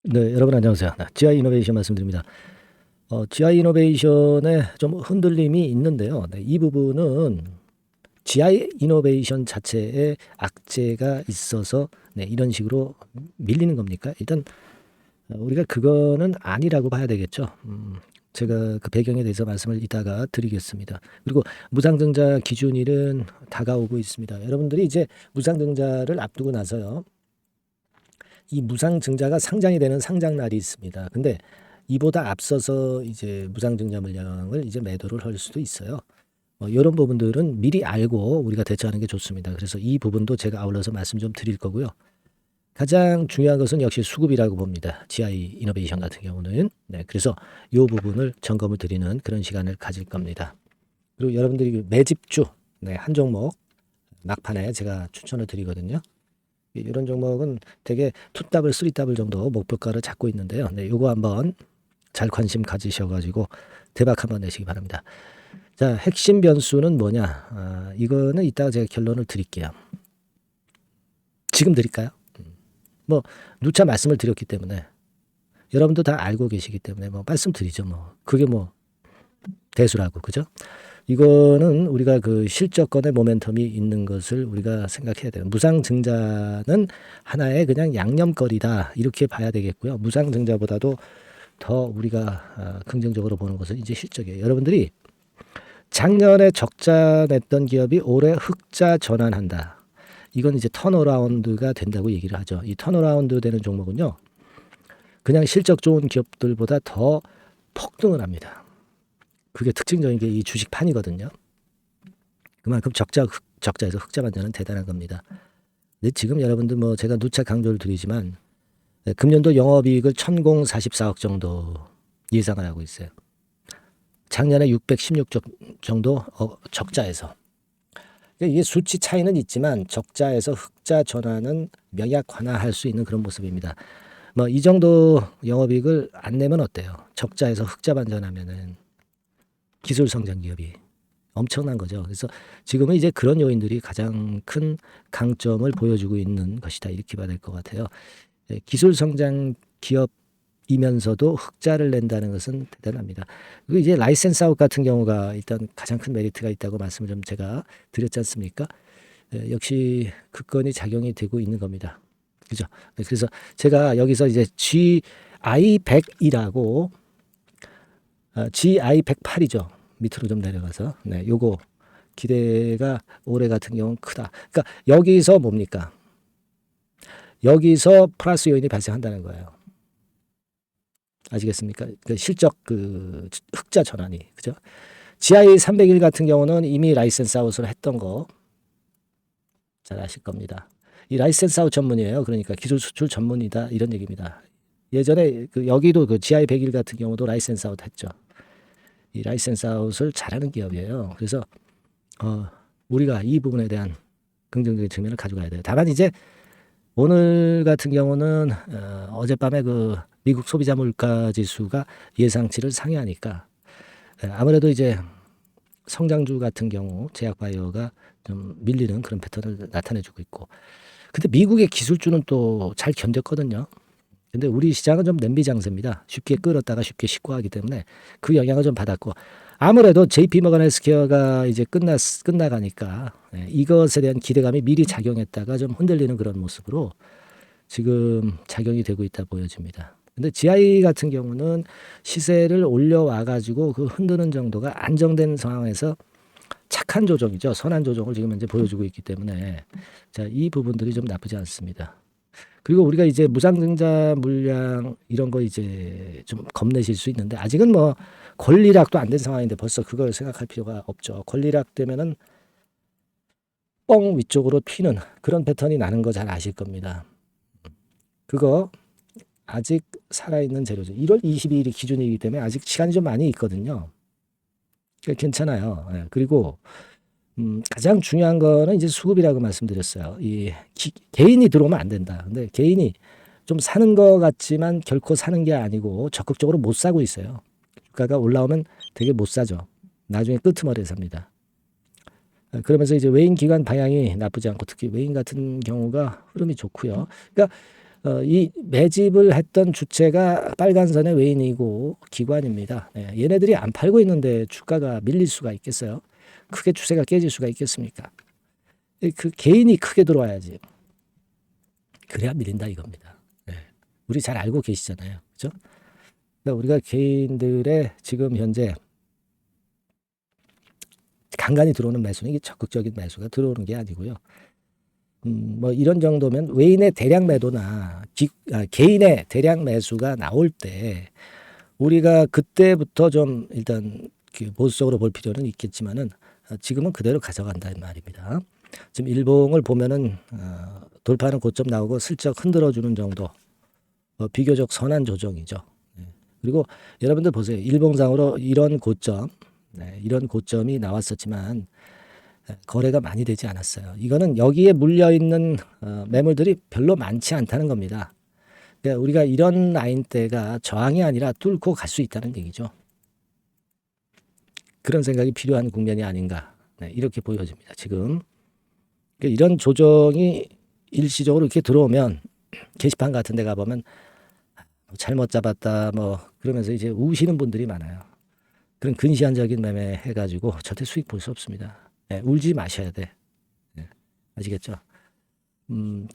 네, 여러분 안녕하세요. GI 이노베이션 말씀드립니다. GI 이노베이션에 좀 흔들림이 있는데요. 네, 이 부분은 GI 이노베이션 자체에 악재가 있어서 네, 이런 식으로 밀리는 겁니까? 일단 우리가 그거는 아니라고 봐야 되겠죠. 제가 그 배경에 대해서 말씀을 이따가 드리겠습니다. 그리고 무상증자 기준일은 다가오고 있습니다. 여러분들이 이제 무상증자를 앞두고 나서요. 이 무상증자가 상장이 되는 상장날이 있습니다. 근데 이보다 앞서서 이제 무상증자 물량을 이제 매도를 할 수도 있어요. 이런 부분들은 미리 알고 우리가 대처하는 게 좋습니다. 그래서 이 부분도 제가 아울러서 말씀 좀 드릴 거고요. 가장 중요한 것은 역시 수급이라고 봅니다. GI 이노베이션 같은 경우는. 네, 그래서 이 부분을 점검을 드리는 그런 시간을 가질 겁니다. 그리고 여러분들이 매집주, 네, 한 종목 막판에 제가 추천을 드리거든요. 이런 종목은 되게 2W, 3W 정도 목표가를 잡고 있는데요. 네, 요거 한번 잘 관심 가지셔가지고 대박 한번 내시기 바랍니다. 자, 핵심 변수는 뭐냐? 이거는 이따가 제가 결론을 드릴게요. 지금 드릴까요? 뭐 누차 말씀을 드렸기 때문에 여러분도 다 알고 계시기 때문에 뭐 말씀드리죠. 뭐 그게 뭐 대수라고, 그죠? 이거는 우리가 그 실적권의 모멘텀이 있는 것을 우리가 생각해야 돼요. 무상증자는 하나의 그냥 양념거리다 이렇게 봐야 되겠고요. 무상증자보다도 더 우리가 긍정적으로 보는 것은 이제 실적이에요. 여러분들이 작년에 적자 냈던 기업이 올해 흑자 전환한다. 이건 이제 턴어라운드가 된다고 얘기를 하죠. 이 턴어라운드 되는 종목은요. 그냥 실적 좋은 기업들보다 더 폭등을 합니다. 그게 특징적인 게 이 주식판이거든요. 그만큼 적자에서 흑자 반전은 대단한 겁니다. 근데 지금 여러분들 뭐 제가 누차 강조를 드리지만 금년도 영업이익을 1044억 정도 예상을 하고 있어요. 작년에 616억 정도 적자에서. 그러니까 이게 수치 차이는 있지만 적자에서 흑자 전환은 명약 완화할 수 있는 그런 모습입니다. 뭐 이 정도 영업이익을 안 내면 어때요? 적자에서 흑자 반전하면은 기술 성장 기업이 엄청난 거죠. 그래서 지금은 이제 그런 요인들이 가장 큰 강점을 보여주고 있는 것이다. 이렇게 봐야 될 것 같아요. 기술 성장 기업이면서도 흑자를 낸다는 것은 대단합니다. 그리고 이제 라이센스 아웃 같은 경우가 일단 가장 큰 메리트가 있다고 말씀을 좀 제가 드렸지 않습니까? 역시 그 건이 작용이 되고 있는 겁니다. 그죠? 그래서 제가 여기서 이제 GI100이라고 GI108이죠. 밑으로 좀 내려가서. 네, 요거 기대가 올해 같은 경우는 크다. 그러니까 여기서 뭡니까? 여기서 플러스 요인이 발생한다는 거예요. 아시겠습니까? 그 실적 그 흑자 전환이. 그죠? GI 301 같은 경우는 이미 라이센스 아웃을 했던 거 잘 아실 겁니다. 이 라이센스 아웃 전문이에요. 그러니까 기술 수출 전문이다 이런 얘기입니다. 예전에 그 여기도 그 GI 101 같은 경우도 라이센스 아웃 했죠. 이 라이센스 아웃을 잘하는 기업이에요. 그래서 우리가 이 부분에 대한 긍정적인 측면을 가져가야 돼요. 다만 이제 오늘 같은 경우는 어젯밤에 그 미국 소비자 물가 지수가 예상치를 상회하니까 아무래도 이제 성장주 같은 경우 제약 바이오가 좀 밀리는 그런 패턴을 나타내주고 있고, 근데 미국의 기술주는 또 잘 견뎠거든요. 근데 우리 시장은 좀 냄비 장세입니다. 쉽게 끓었다가 쉽게 식고하기 때문에 그 영향을 좀 받았고, 아무래도 JP 모건 헬스케어가 이제 끝나가니까 이것에 대한 기대감이 미리 작용했다가 좀 흔들리는 그런 모습으로 지금 작용이 되고 있다 보여집니다. 근데 GI 같은 경우는 시세를 올려와 가지고 그 흔드는 정도가 안정된 상황에서 착한 조정이죠. 선한 조정을 지금 현재 보여주고 있기 때문에 자, 이 부분들이 좀 나쁘지 않습니다. 그리고 우리가 이제 무상증자 물량 이런 거 이제 좀 겁내실 수 있는데 아직은 뭐 권리락도 안 된 상황인데 벌써 그걸 생각할 필요가 없죠. 권리락 되면은 뻥 위쪽으로 튀는 그런 패턴이 나는 거 잘 아실 겁니다. 그거 아직 살아있는 재료죠. 1월 22일이 기준이기 때문에 아직 시간이 좀 많이 있거든요. 괜찮아요. 그리고 가장 중요한 거는 이제 수급이라고 말씀드렸어요. 개인이 들어오면 안 된다. 근데 개인이 좀 사는 것 같지만 결코 사는 게 아니고 적극적으로 못 사고 있어요. 주가가 올라오면 되게 못 사죠. 나중에 끄트머리에 삽니다. 그러면서 이제 외인 기관 방향이 나쁘지 않고 특히 외인 같은 경우가 흐름이 좋고요. 그러니까 이 매집을 했던 주체가 빨간선의 외인이고 기관입니다. 예, 얘네들이 안 팔고 있는데 주가가 밀릴 수가 있겠어요? 크게 추세가 깨질 수가 있겠습니까? 그 개인이 크게 들어와야지. 그래야 밀린다 이겁니다. 예, 우리 잘 알고 계시잖아요. 그죠? 그러니까 우리가 개인들의 지금 현재 간간히 들어오는 매수는 이게 적극적인 매수가 들어오는 게 아니고요. 뭐 이런 정도면 외인의 대량 매도나 개인의 대량 매수가 나올 때 우리가 그때부터 좀 일단 보수적으로 볼 필요는 있겠지만은 지금은 그대로 가져간다는 말입니다. 지금 일봉을 보면은 돌파하는 고점 나오고 슬쩍 흔들어주는 정도, 비교적 선한 조정이죠. 그리고 여러분들 보세요. 일봉상으로 이런 고점, 이런 고점이 나왔었지만 거래가 많이 되지 않았어요. 이거는 여기에 물려 있는 매물들이 별로 많지 않다는 겁니다. 그러니까 우리가 이런 라인대가 저항이 아니라 뚫고 갈 수 있다는 얘기죠. 그런 생각이 필요한 국면이 아닌가, 이렇게 보여집니다. 지금 그러니까 이런 조정이 일시적으로 이렇게 들어오면 게시판 같은 데 가보면 잘못 잡았다 뭐 그러면서 이제 우시는 분들이 많아요. 그런 근시안적인 매매 해가지고 절대 수익 볼 수 없습니다. 울지 마셔야 돼. 아시겠죠?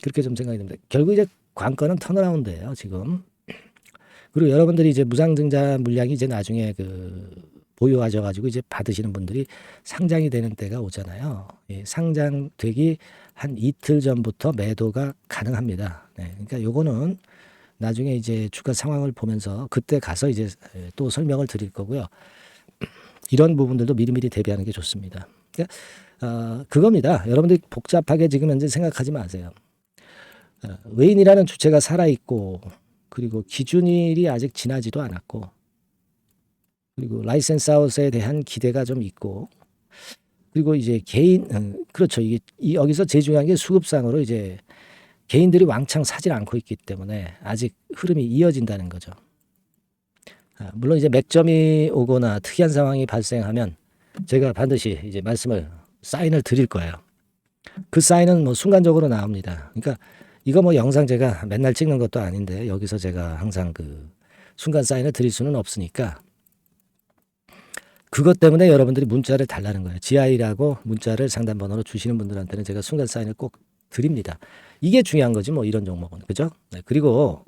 그렇게 좀 생각이 듭니다. 결국 이제 관건은 턴어라운드예요, 지금. 그리고 여러분들이 이제 무상증자 물량이 이제 나중에 보유하셔가지고 이제 받으시는 분들이 상장이 되는 때가 오잖아요. 상장되기 한 이틀 전부터 매도가 가능합니다. 그러니까 요거는 나중에 이제 주가 상황을 보면서 그때 가서 이제 또 설명을 드릴 거고요. 이런 부분들도 미리미리 대비하는 게 좋습니다. 그러니까 그겁니다. 여러분들이 복잡하게 지금 현재 생각하지 마세요. 외인이라는 주체가 살아있고 그리고 기준일이 아직 지나지도 않았고 그리고 라이센스 아웃에 대한 기대가 좀 있고 그리고 이제 개인 그렇죠. 이게 여기서 제일 중요한 게 수급상으로 이제 개인들이 왕창 사질 않고 있기 때문에 아직 흐름이 이어진다는 거죠. 물론 이제 맥점이 오거나 특이한 상황이 발생하면 제가 반드시 이제 사인을 드릴 거예요. 그 사인은 뭐 순간적으로 나옵니다. 그러니까 이거 뭐 영상 제가 맨날 찍는 것도 아닌데 여기서 제가 항상 순간 사인을 드릴 수는 없으니까 그것 때문에 여러분들이 문자를 달라는 거예요. GI라고 문자를 상담번호로 주시는 분들한테는 제가 순간 사인을 꼭 드립니다. 이게 중요한 거지 뭐 이런 종목은. 그죠? 그리고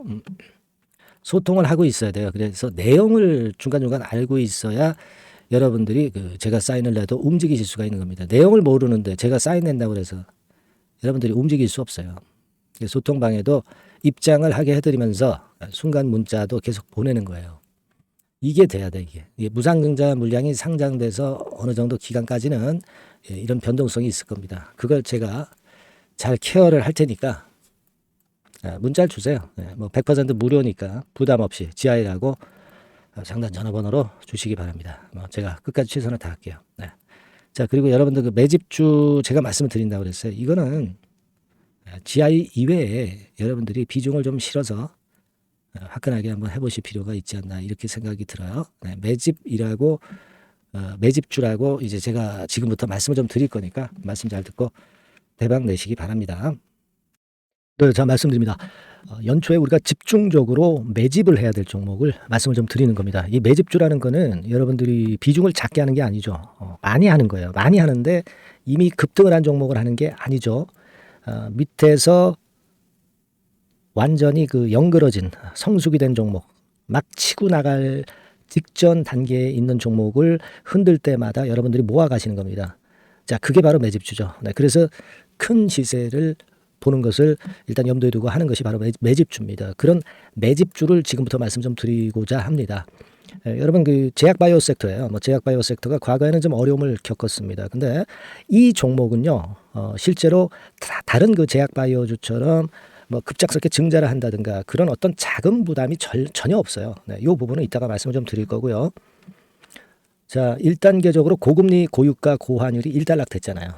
소통을 하고 있어야 돼요. 그래서 내용을 중간중간 알고 있어야 여러분들이 제가 사인을 내도 움직이실 수가 있는 겁니다. 내용을 모르는데 제가 사인 낸다고 해서 여러분들이 움직일 수 없어요. 소통방에도 입장을 하게 해드리면서 순간 문자도 계속 보내는 거예요. 이게 돼야 돼. 이게 무상증자 물량이 상장돼서 어느 정도 기간까지는 이런 변동성이 있을 겁니다. 그걸 제가 잘 케어를 할 테니까 문자를 주세요. 뭐 100% 무료니까 부담 없이 GI라고 상담 전화번호로 주시기 바랍니다. 제가 끝까지 최선을 다할게요. 자, 그리고 여러분들 매집주 제가 말씀을 드린다고 그랬어요. 이거는 GI 이외에 여러분들이 비중을 좀 실어서 화끈하게 한번 해보실 필요가 있지 않나 이렇게 생각이 들어요. 매집이라고 매집주라고 이제 제가 지금부터 말씀을 좀 드릴 거니까 말씀 잘 듣고 대박 내시기 바랍니다. 네, 자 말씀드립니다. 연초에 우리가 집중적으로 매집을 해야 될 종목을 말씀을 좀 드리는 겁니다. 이 매집주라는 거는 여러분들이 비중을 작게 하는 게 아니죠. 많이 하는 거예요. 많이 하는데 이미 급등을 한 종목을 하는 게 아니죠. 밑에서 완전히 영그러진 성숙이 된 종목, 막 치고 나갈 직전 단계에 있는 종목을 흔들 때마다 여러분들이 모아 가시는 겁니다. 자, 그게 바로 매집주죠. 그래서 큰 시세를 보는 것을 일단 염두에 두고 하는 것이 바로 매집주입니다. 그런 매집주를 지금부터 말씀 좀 드리고자 합니다. 여러분 제약바이오 섹터예요. 제약바이오 섹터가 과거에는 좀 어려움을 겪었습니다. 근데 이 종목은요, 실제로 다른 제약바이오주처럼 급작스럽게 증자를 한다든가 그런 어떤 자금 부담이 전혀 없어요. 이 부분은 이따가 말씀을 좀 드릴 거고요. 자, 1단계적으로 고금리, 고유가, 고환율이 일단락됐잖아요.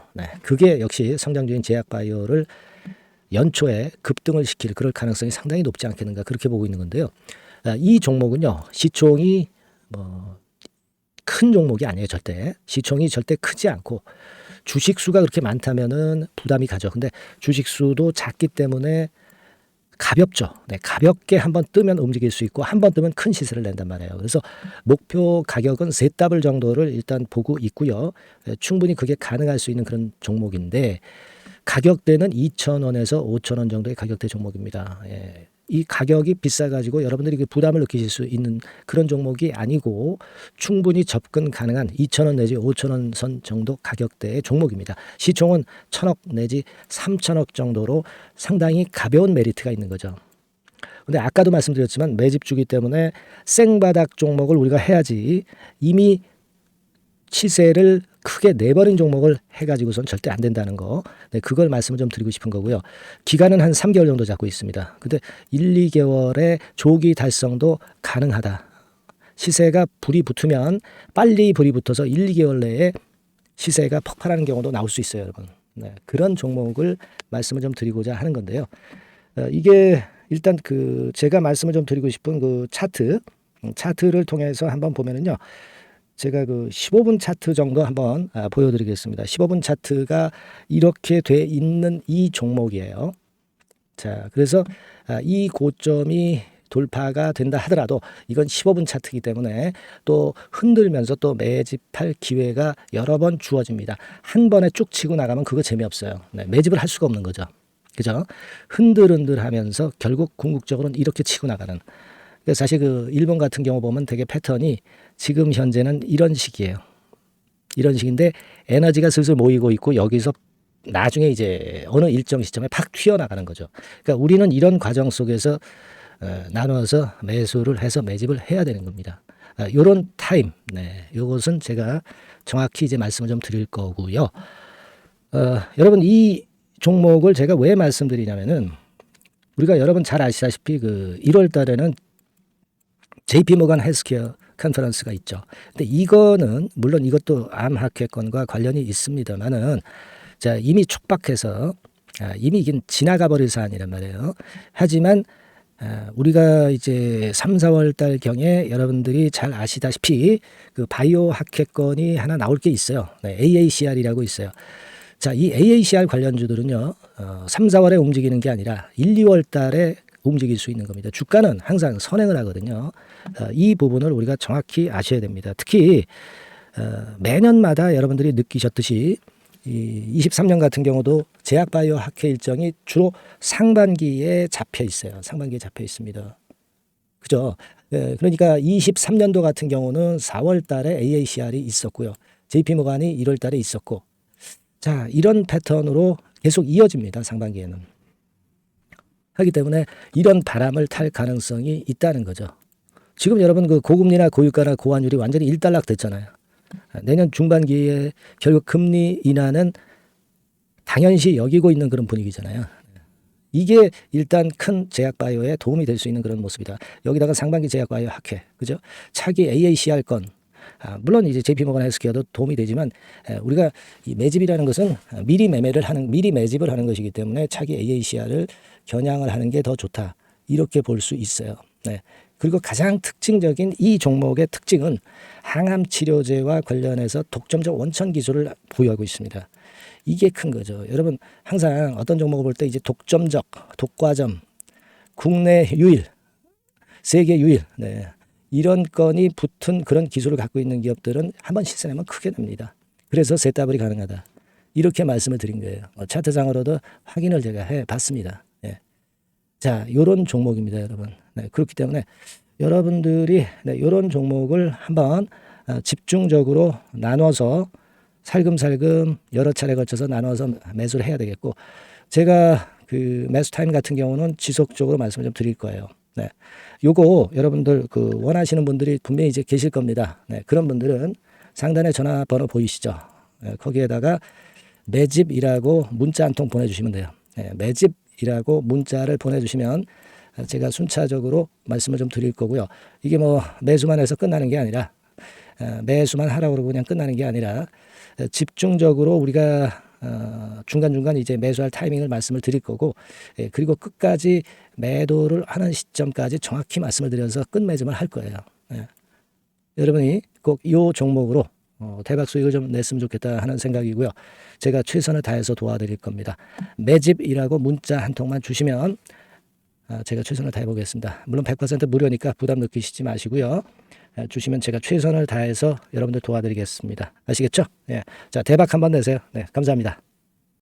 그게 역시 성장주인 제약바이오를 연초에 급등을 시킬 그럴 가능성이 상당히 높지 않겠는가 그렇게 보고 있는 건데요. 이 종목은요, 시총이 큰 종목이 아니에요. 절대 시총이 절대 크지 않고 주식 수가 그렇게 많다면은 부담이 가죠. 근데 주식 수도 작기 때문에 가볍죠. 네, 가볍게 한번 뜨면 움직일 수 있고 한 번 뜨면 큰 시세를 낸단 말이에요. 그래서 목표 가격은 세 더블 정도를 일단 보고 있고요. 충분히 그게 가능할 수 있는 그런 종목인데 가격대는 2,000원에서 5,000원 정도의 가격대 종목입니다. 예. 이 가격이 비싸가지고 여러분들이 그 부담을 느끼실 수 있는 그런 종목이 아니고 충분히 접근 가능한 2,000원 내지 5,000원 선 정도 가격대의 종목입니다. 시총은 1,000억 내지 3,000억 정도로 상당히 가벼운 메리트가 있는 거죠. 근데 아까도 말씀드렸지만 매집주기 때문에 생바닥 종목을 우리가 해야지 이미 시세를 크게 내버린 종목을 해가지고선 절대 안 된다는 거. 네, 그걸 말씀을 좀 드리고 싶은 거고요. 기간은 한 3개월 정도 잡고 있습니다. 근데 1, 2개월의 조기 달성도 가능하다. 시세가 불이 붙으면 빨리 불이 붙어서 1, 2개월 내에 시세가 폭발하는 경우도 나올 수 있어요, 여러분. 네, 그런 종목을 말씀을 좀 드리고자 하는 건데요. 이게 일단 그 제가 말씀을 좀 드리고 싶은 그 차트를 통해서 한번 보면은요. 제가 그 15분 차트 정도 한번 보여드리겠습니다. 15분 차트가 이렇게 돼 있는 이 종목이에요. 자, 그래서 이 고점이 돌파가 된다 하더라도 이건 15분 차트이기 때문에 또 흔들면서 또 매집할 기회가 여러 번 주어집니다. 한 번에 쭉 치고 나가면 그거 재미없어요. 네, 매집을 할 수가 없는 거죠. 그죠? 흔들흔들하면서 결국 궁극적으로는 이렇게 치고 나가는. 사실 그 일본 같은 경우 보면 되게 패턴이 지금 현재는 이런 식이에요. 이런 식인데 에너지가 슬슬 모이고 있고 여기서 나중에 이제 어느 일정 시점에 팍 튀어나가는 거죠. 그러니까 우리는 이런 과정 속에서 나눠서 매수를 해서 매집을 해야 되는 겁니다. 요런 타임, 네, 요것은 제가 정확히 이제 말씀을 좀 드릴 거고요. 여러분 이 종목을 제가 왜 말씀드리냐면은 우리가 여러분 잘 아시다시피 그 1월 달에는 JP 모간 헬스케어 컨퍼런스가 있죠. 근데 이거는 물론 이것도 암 학회권과 관련이 있습니다만은 자 이미 촉박해서 이미 이게 지나가 버릴 사안이란 말이에요. 하지만 우리가 이제 3, 4월 달 경에 여러분들이 잘 아시다시피 그 바이오 학회권이 하나 나올 게 있어요. 네, AACR이라고 있어요. 자, 이 AACR 관련주들은요, 3, 4월에 움직이는 게 아니라 1, 2월 달에 움직일 수 있는 겁니다. 주가는 항상 선행을 하거든요. 이 부분을 우리가 정확히 아셔야 됩니다. 특히 매년마다 여러분들이 느끼셨듯이 이 23년 같은 경우도 제약바이오 학회 일정이 주로 상반기에 잡혀 있어요. 상반기에 잡혀 있습니다. 그죠? 그러니까 23년도 같은 경우는 4월 달에 AACR이 있었고요. JP모간이 1월 달에 있었고 자, 이런 패턴으로 계속 이어집니다. 상반기에는. 하기 때문에 이런 바람을 탈 가능성이 있다는 거죠. 지금 여러분 그 고금리나 고유가나 고환율이 완전히 일단락 됐잖아요. 내년 중반기에 결국 금리 인하는 당연시 여기고 있는 그런 분위기잖아요. 이게 일단 큰 제약바이오에 도움이 될 수 있는 그런 모습이다. 여기다가 상반기 제약바이오 학회, 그죠? 차기 AACR 건, 물론 이제 JP모간 헬스케어도 도움이 되지만 우리가 이 매집이라는 것은 미리 매집을 하는 것이기 때문에 차기 AACR을 겨냥을 하는 게 더 좋다. 이렇게 볼 수 있어요. 네. 그리고 가장 특징적인 이 종목의 특징은 항암 치료제와 관련해서 독점적 원천 기술을 보유하고 있습니다. 이게 큰 거죠. 여러분 항상 어떤 종목을 볼 때 이제 독점적, 독과점, 국내 유일, 세계 유일, 네. 이런 건이 붙은 그런 기술을 갖고 있는 기업들은 한번 시세내면 크게 납니다. 그래서 ZW이 가능하다. 이렇게 말씀을 드린 거예요. 차트상으로도 확인을 제가 해봤습니다. 네. 자, 요런 종목입니다, 여러분. 네, 그렇기 때문에 여러분들이 이런 종목을 한번 집중적으로 나눠서 살금살금 여러 차례 걸쳐서 나눠서 매수를 해야 되겠고 제가 그 매수 타임 같은 경우는 지속적으로 말씀을 좀 드릴 거예요. 네. 요거 여러분들 그 원하시는 분들이 분명히 이제 계실 겁니다. 네. 그런 분들은 상단에 전화번호 보이시죠? 네. 거기에다가 매집이라고 문자 한 통 보내주시면 돼요. 네. 매집이라고 문자를 보내주시면 제가 순차적으로 말씀을 좀 드릴 거고요. 이게 뭐 매수만 해서 끝나는 게 아니라 매수만 하라고 그러고 그냥 끝나는 게 아니라 집중적으로 우리가 중간중간 이제 매수할 타이밍을 말씀을 드릴 거고 그리고 끝까지 매도를 하는 시점까지 정확히 말씀을 드려서 끝매집을 할 거예요. 여러분이 꼭 이 종목으로 대박 수익을 좀 냈으면 좋겠다 하는 생각이고요. 제가 최선을 다해서 도와드릴 겁니다. 매집이라고 문자 한 통만 주시면 제가 최선을 다해 보겠습니다. 물론 100% 무료니까 부담 느끼시지 마시고요. 주시면 제가 최선을 다해서 여러분들 도와드리겠습니다. 아시겠죠? 예. 자, 대박 한번 내세요. 네, 감사합니다.